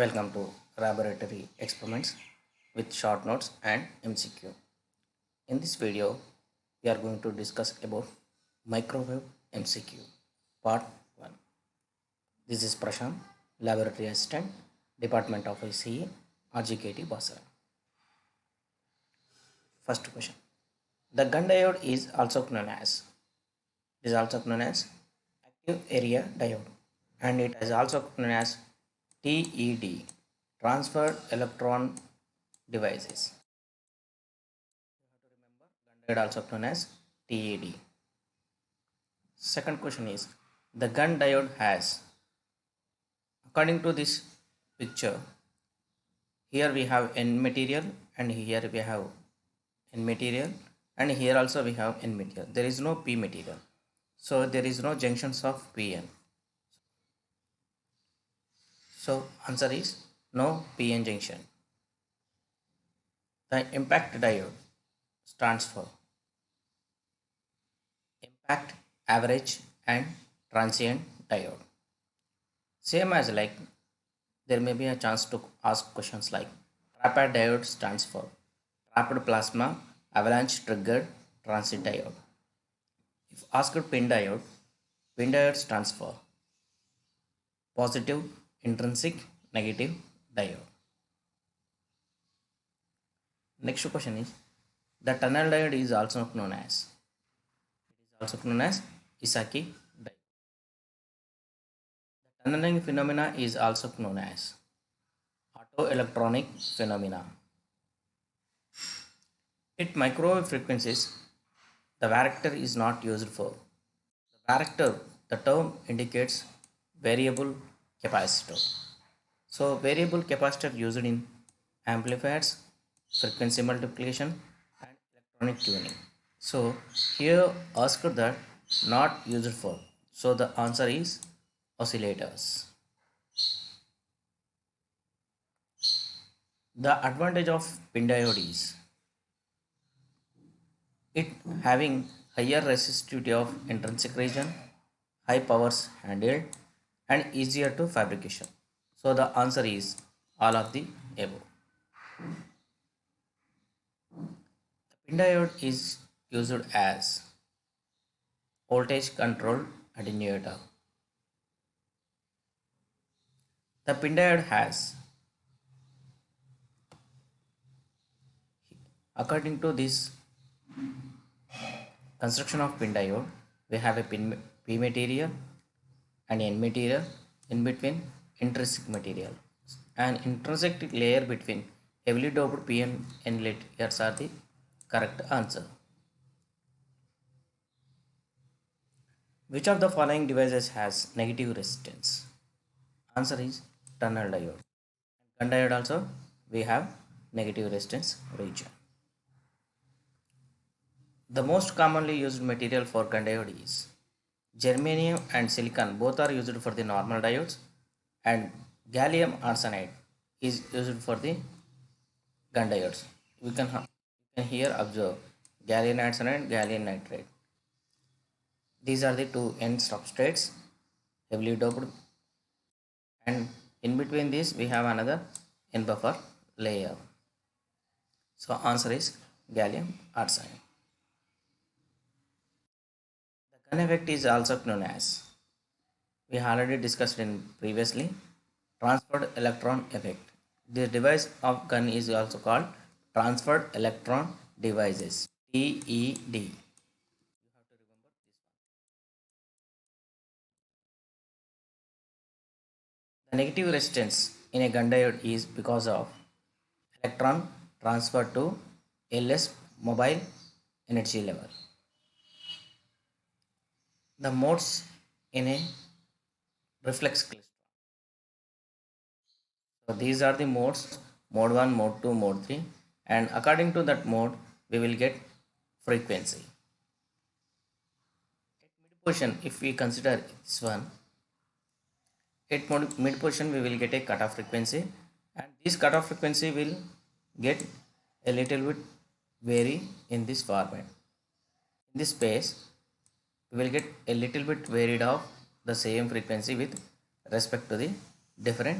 Welcome to Laboratory Experiments with short notes and MCQ. In this video, we are going to discuss about microwave MCQ part 1. This is Prashant, Laboratory Assistant, Department of ICE, RGKT Basara. First question. The gun diode is also known as active area diode, and it is also known as TED, transferred electron devices. Gun diode also known as TED. Second question is, the gun diode has, according to this picture, here we have N material and here we have N material and here also we have N material. There is no P material. So there is no junctions of PN. So answer is no PN junction. The impact diode stands for impact, average and transient diode. Same as like there may be a chance to ask questions like TRAPAD diode stands for trapped plasma avalanche triggered transit diode. If asked pin diode stands for positive intrinsic negative diode. Next question is, the tunnel diode is also known as Esaki diode. The tunneling phenomena is also known as autoelectronic phenomena. At microwave frequencies, the varactor is not used for. The varactor, the term indicates variable capacitor. So variable capacitor used in amplifiers, frequency multiplication and electronic tuning. So here asked that not used for. So the answer is oscillators. The advantage of pin diode is it having higher resistivity of intrinsic region, high powers handled and easier to fabrication. So the answer is all of the above. The pin diode is used as voltage controlled attenuator. The pin diode has, according to this construction of pin diode, we have a P material and N material, in between intrinsic material. An intrinsic layer between heavily doped P and N layers are the correct answer. Which of the following devices has negative resistance? Answer is tunnel diode. Gun diode also we have negative resistance region. The most commonly used material for gun diode is germanium and silicon, both are used for the normal diodes, and gallium arsenide is used for the gun diodes. We can here observe gallium arsenide, gallium nitride. These are the two N substrates heavily doped, and in between this we have another N buffer layer. So answer is gallium arsenide. The gun effect is also known as, we already discussed in previously, transferred electron effect. The device of gun is also called transferred electron devices, TED. The negative resistance in a gun diode is because of electron transfer to a less mobile energy level. The modes in a reflex cluster. So these are the modes, mode 1, mode 2, mode 3, and according to that mode we will get frequency. At mid position, if we consider this one, at mid position we will get a cutoff frequency, and this cutoff frequency will get a little bit vary in this format. In this space we will get a little bit varied of the same frequency with respect to the different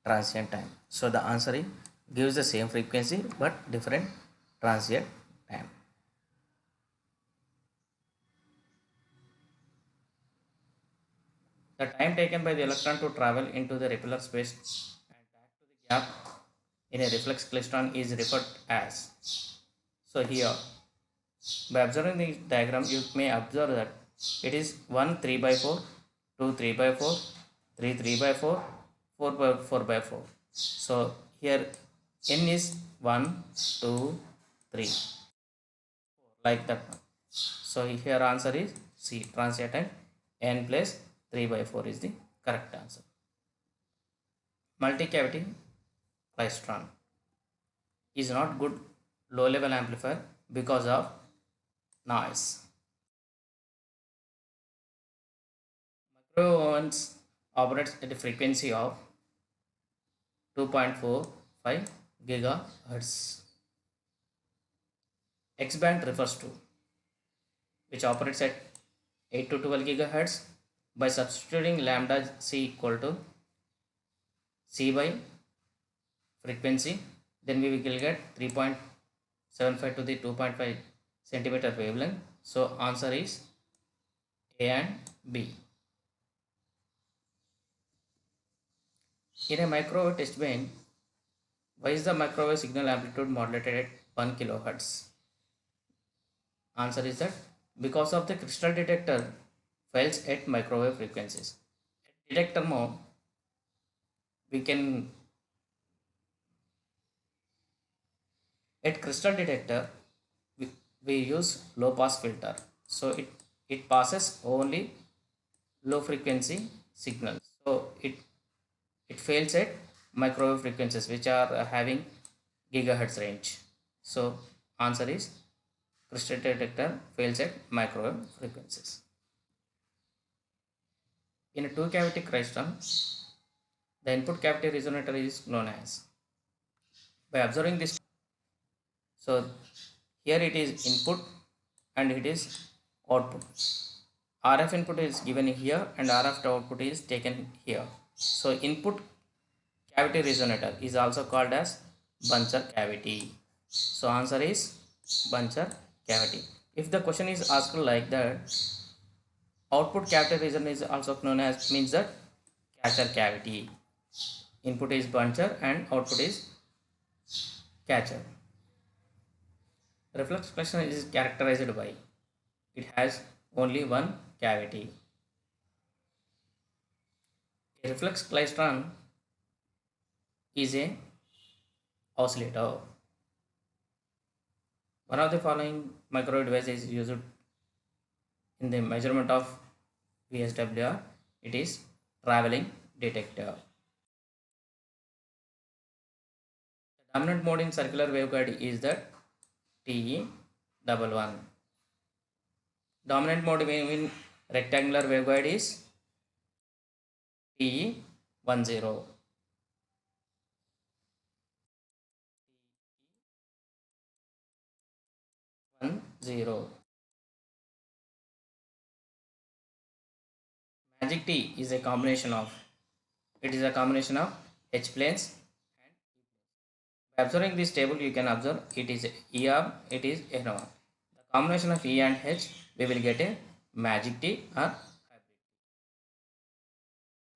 transient time. So the answer is gives the same frequency but different transient time. The time taken by the electron to travel into the repeller space and back to the gap in a reflex klystron is referred as. So here, by observing the diagram, you may observe that it is 1 3 by 4, 2 3 by 4, 3 3 by 4, 4 by 4 by 4. So here n is 1, 2, 3, like that. So here answer is C, transient time n plus 3 by 4 is the correct answer. Multi-cavity klystron is not good low level amplifier because of noise. Microwave ovens operates at a frequency of 2.45 gigahertz. X band refers to which operates at 8 to 12 gigahertz. By substituting lambda c equal to c by frequency, then we will get 3.75 to the 2.5 centimeter wavelength. So answer is A and B. In a microwave test band, why is the microwave signal amplitude modulated at 1 kilohertz? Answer is that because of the crystal detector fails at microwave frequencies. At detector mode, at crystal detector we use low pass filter, so it passes only low frequency signal, so it fails at microwave frequencies which are having gigahertz range. So answer is crystal detector fails at microwave frequencies. In a two cavity klystron, the input cavity resonator is known as. By observing this, so here it is input and it is output. RF input is given here and RF output is taken here. So input cavity resonator is also called as buncher cavity. So answer is buncher cavity. If the question is asked like that, output cavity resonator is also known as, means that catcher cavity. Input is buncher and output is catcher. Reflex klystron is characterized by it has only one cavity. A reflex klystron is a oscillator. One of the following microwave devices is used in the measurement of VSWR. It is traveling detector. The dominant mode in circular waveguide is the TE11. Dominant mode in rectangular waveguide is TE10. Magic T is a combination of H planes. By observing this table, you can observe it is ER, it is N1. The combination of E and H, we will get a magic T or hybrid.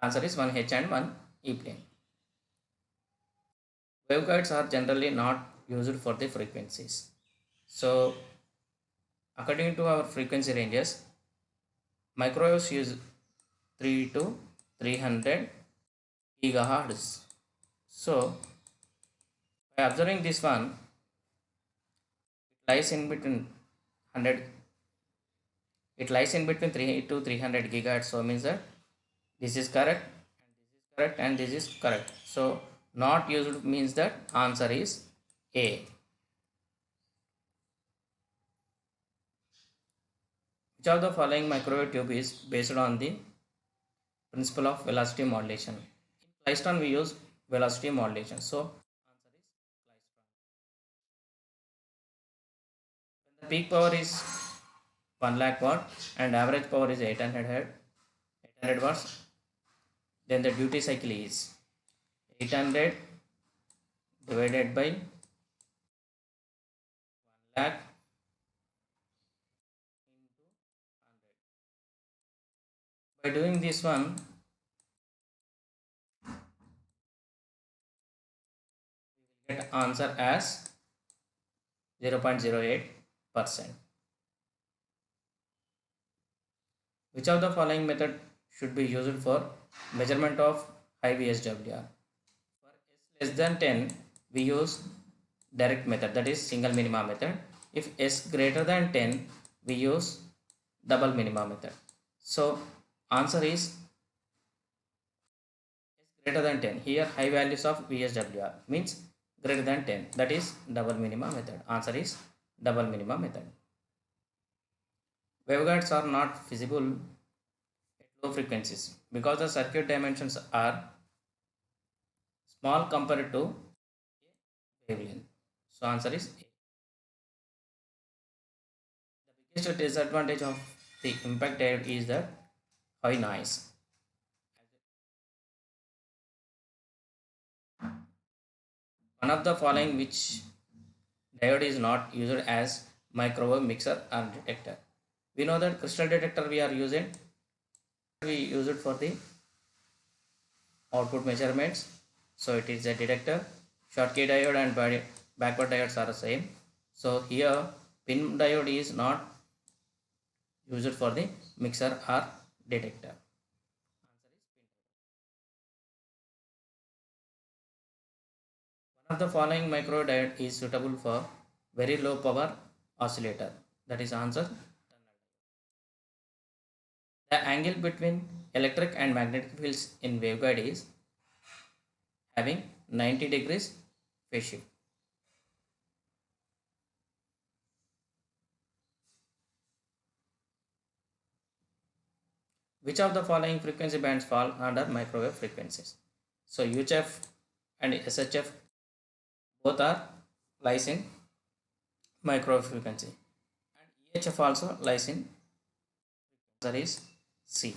The answer is one H and one E plane. Waveguides are generally not used for the frequencies. So, according to our frequency ranges, microwaves use 3 to 300 gigahertz. So, by observing this one, it lies in between 100. It lies in between 3 to 300 gigahertz. So means that this is correct, and this is correct. So not used means that answer is A. Which of the following microwave tube is based on the principle of velocity modulation? In klystron we use velocity modulation. So answer is klystron. When the peak power is 1 lakh watt and average power is 800 watts, then the duty cycle is 800 divided by 1 lakh into 100. By doing this one, we will get answer as 0.08%. Which of the following method should be used for measurement of high VSWR? For S less than 10, we use direct method, that is single minima method. If S greater than 10, we use double minima method. So answer is S greater than 10. Here high values of VSWR means greater than 10, that is double minima method. Answer is double minima method. Waveguides are not feasible at low frequencies because the circuit dimensions are small compared to wavelength. So answer is A. The biggest disadvantage of the impact diode is that high noise. One of the following which diode is not used as microwave mixer or detector. We know that crystal detector we are using. We use it for the output measurements. So it is a detector. Schottky diode and backward diodes are the same. So here pin diode is not used for the mixer or detector. One of the following microwave diode is suitable for very low power oscillator. That is answer. The angle between electric and magnetic fields in waveguide is having 90 degrees phase shift. Which of the following frequency bands fall under microwave frequencies? So UHF and SHF both are lies in microwave frequency, and EHF also lies in, that is C.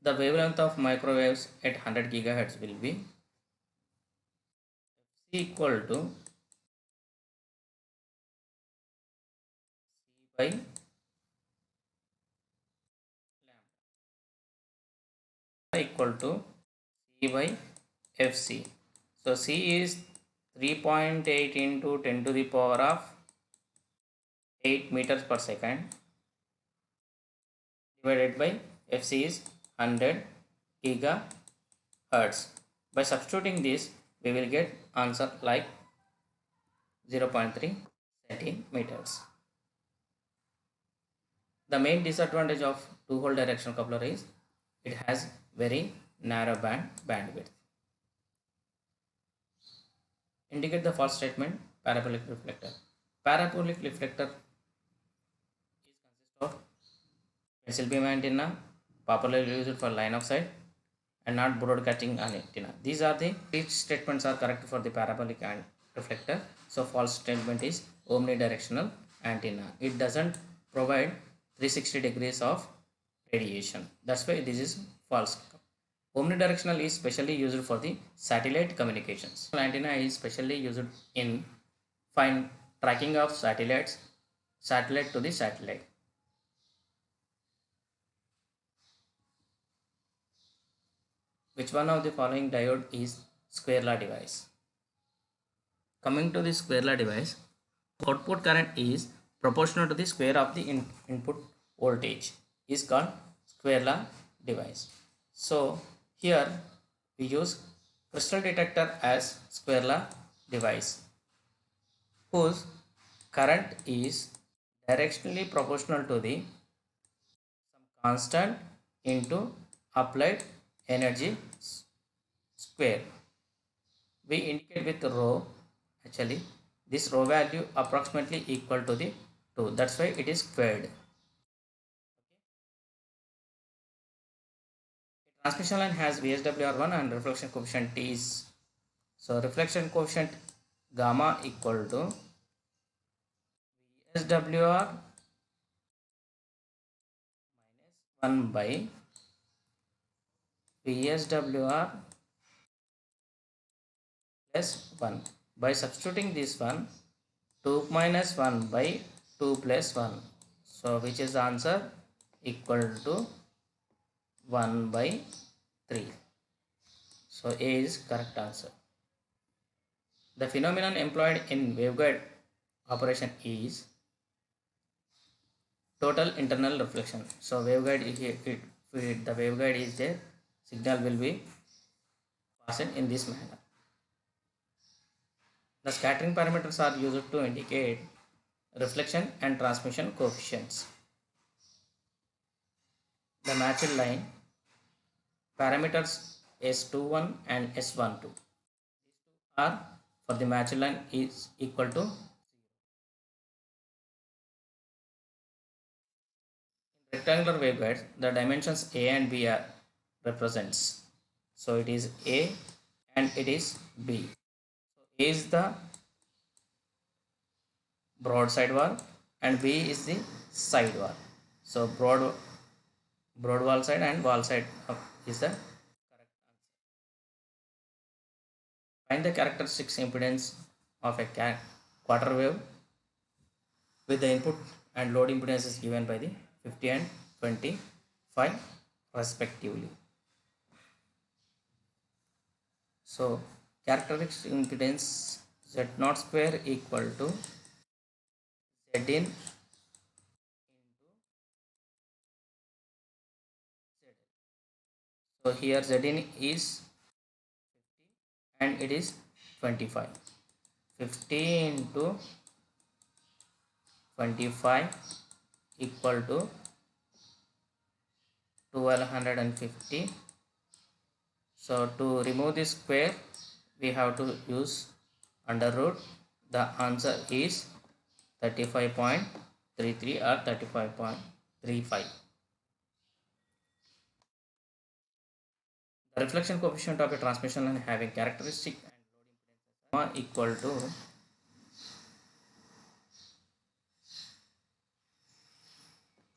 The wavelength of microwaves at 100 GHz will be C equal to C by lambda equal to C by Fc. So C is 3.8 into 10 to the power of 8 meters per second divided by Fc is 100 gigahertz. By substituting this, we will get answer like 0.3 centimeters. The main disadvantage of two-hole directional coupler is it has very narrow bandwidth. Indicate the false statement parabolic reflector. Parabolic reflector is consist of pencil beam antenna, popularly used for line of sight, and not broadcasting antenna. These are the each statements are correct for the parabolic and reflector. So false statement is omnidirectional antenna. It doesn't provide 360 degrees of radiation. That's why this is false. Omnidirectional is specially used for the satellite communications. Antenna is specially used in fine tracking of satellite to the satellite. Which one of the following diode is square law device? Coming to the square law device, output current is proportional to the square of the input voltage is called square law device. So here we use crystal detector as square law device whose current is directionally proportional to the some constant into applied energy square. We indicate with rho. Actually this rho value approximately equal to the 2, that's why it is squared. Transmission line has VSWR1 and reflection coefficient T is, so reflection coefficient gamma equal to VSWR 1 by VSWR plus 1. By substituting this one, 2 minus 1 by 2 plus 1. So which is the answer? Equal to 1 by 3. So A is correct answer. The phenomenon employed in waveguide operation is total internal reflection. So waveguide, if the waveguide is there, signal will be passed in this manner. The scattering parameters are used to indicate reflection and transmission coefficients. The matched line parameters S21 and S12 are for the matched line is equal to rectangular waveguides. The dimensions A and B are represents. So it is A and it is B. So A is the broadside wall and B is the side wall. So broad wall side and wall side is the correct answer. Find the characteristics impedance of a quarter wave with the input and load impedance is given by the 50 and 25 respectively. So characteristic impedance Z0 square equal to Z in into ZL. So here Z in is 50 and it is 25. 50 into 25 equal to 1250. So to remove this square we have to use under root. The answer is 35.33 or 35.35. The reflection coefficient of a transmission line having characteristic and load impedance equal to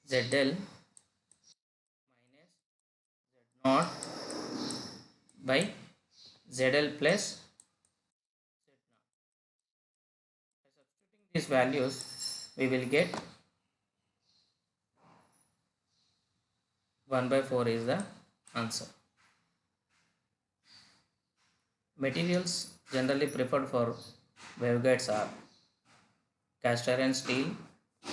ZL minus Z0 by ZL plus Z0. By substituting these values, we will get 1 by 4 is the answer. Materials generally preferred for waveguides are cast iron, steel,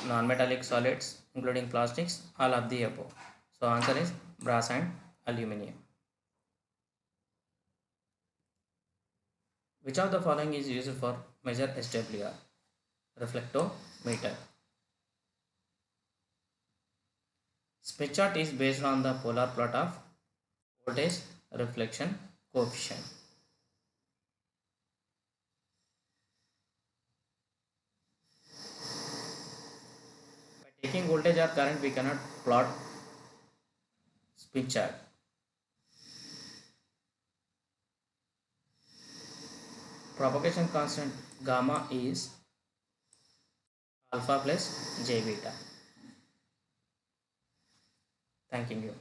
non-metallic solids, including plastics, all of the above. So answer is brass and aluminium. Which of the following is used for measure SWR? Reflectometer. Smith chart is based on the polar plot of voltage reflection coefficient. By taking voltage or current, we cannot plot Smith chart. Propagation constant gamma is alpha plus j beta. Thank you.